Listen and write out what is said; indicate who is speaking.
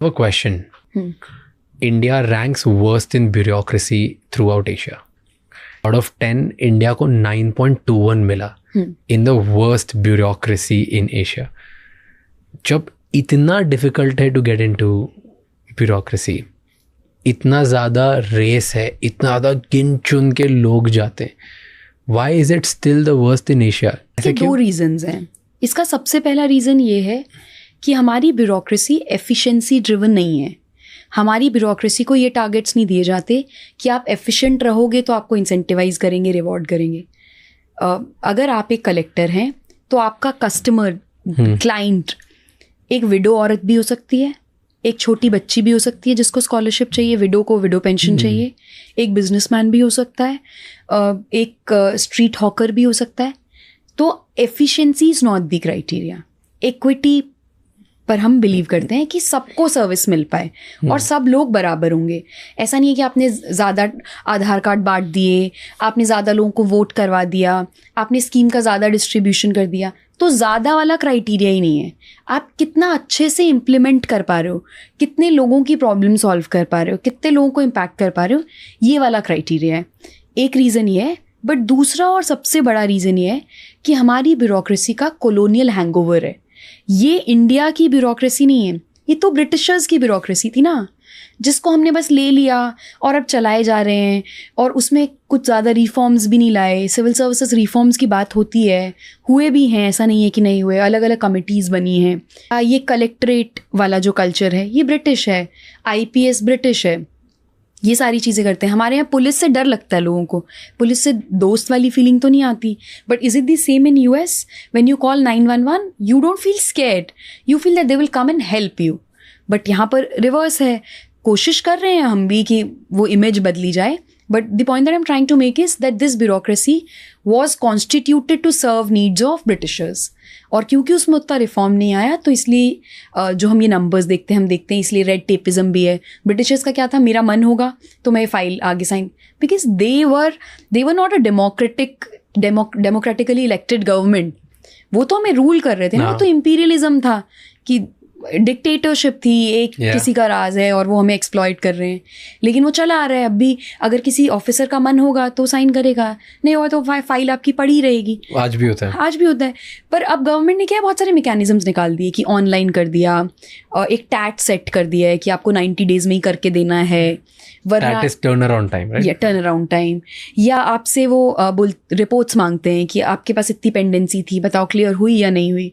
Speaker 1: A question. India ranks worst in bureaucracy throughout Asia. Out of 10, India को 9.21 मिला in the worst bureaucracy in Asia. जब इतना difficult है to get into bureaucracy, इतना ज़्यादा race है, इतना ज़्यादा गिन चुन के लोग जाते हैं, why is it still the worst in Asia?
Speaker 2: इसके दो रीजंस हैं. इसका सबसे पहला रीज़न ये है कि हमारी ब्यूरोक्रेसी एफिशिएंसी ड्रिवन नहीं है. हमारी ब्यूरोक्रेसी को ये टारगेट्स नहीं दिए जाते कि आप एफिशिएंट रहोगे तो आपको इंसेंटिवाइज करेंगे, रिवॉर्ड करेंगे. अगर आप एक कलेक्टर हैं तो आपका कस्टमर, क्लाइंट एक विडो औरत भी हो सकती है, एक छोटी बच्ची भी हो सकती है जिसको स्कॉलरशिप चाहिए, विडो को विडो पेंशन चाहिए, एक बिजनेसमैन भी हो सकता है, एक स्ट्रीट हॉकर भी हो सकता है. तो efficiency is not the criteria. Equity पर हम बिलीव करते हैं कि सबको सर्विस मिल पाए और सब लोग बराबर होंगे. ऐसा नहीं है कि आपने ज़्यादा आधार कार्ड बांट दिए, आपने ज़्यादा लोगों को वोट करवा दिया, आपने स्कीम का ज़्यादा डिस्ट्रीब्यूशन कर दिया, तो ज़्यादा वाला क्राइटेरिया ही नहीं है. आप कितना अच्छे से इम्प्लीमेंट कर पा रहे हो, कितने लोगों की प्रॉब्लम सॉल्व कर पा रहे हो, कितने लोगों को इम्पैक्ट कर पा रहे हो, ये वाला क्राइटेरिया है. एक रीज़न ये है. बट दूसरा और सबसे बड़ा रीज़न ये है कि हमारी ब्यूरोक्रेसी का कॉलोनियल हैंगओवर है. ये इंडिया की ब्यूरोक्रेसी नहीं है, ये तो ब्रिटिशर्स की ब्यूरोक्रेसी थी ना, जिसको हमने बस ले लिया और अब चलाए जा रहे हैं. और उसमें कुछ ज़्यादा रिफॉर्म्स भी नहीं लाए. सिविल सर्विसेज रिफॉर्म्स की बात होती है, हुए भी हैं, ऐसा नहीं है कि नहीं हुए. अलग अलग कमिटीज़ बनी हैं. ये कलेक्ट्रेट वाला जो कल्चर है ये ब्रिटिश है, IPS ब्रिटिश है. ये सारी चीज़ें करते हैं. हमारे यहाँ पुलिस से डर लगता है लोगों को, पुलिस से दोस्त वाली फीलिंग तो नहीं आती. But is it the same in US? When you call 911 you don't feel scared, you feel that they will come and help you. But यहाँ पर रिवर्स है. कोशिश कर रहे हैं हम भी कि वो इमेज बदली जाए. But the point that I am trying to make is that this bureaucracy was constituted to serve needs of Britishers. और क्योंकि उसमें उतना रिफॉर्म नहीं आया तो इसलिए जो हम ये नंबर्स देखते हैं, हम देखते हैं, इसलिए रेड टेपिज्म भी है. ब्रिटिशर्स का क्या था, मेरा मन होगा तो मैं फाइल आगे sign, because they were not a democratically elected government. वो तो हमें रूल कर रहे थे ना. वो तो इम्पीरियलिज्म था कि डिक्टेटरशिप थी, एक किसी का राज है और वो हमें एक्सप्लॉइट कर रहे हैं. लेकिन वो चला आ रहा है. अब भी अगर किसी ऑफिसर का मन होगा तो साइन करेगा, नहीं होगा तो फाइल आपकी पड़ी रहेगी. आज भी होता है. पर अब गवर्नमेंट ने क्या बहुत सारे मैकेनिज्म्स निकाल दिए कि ऑनलाइन कर दिया, एक टैट सेट कर दिया है कि आपको 90 डेज में ही करके देना है, वरना टर्न अराउंड टाइम. या आपसे वो रिपोर्ट्स मांगते हैं कि आपके पास इतनी पेंडेंसी थी, बताओ क्लियर हुई या नहीं हुई.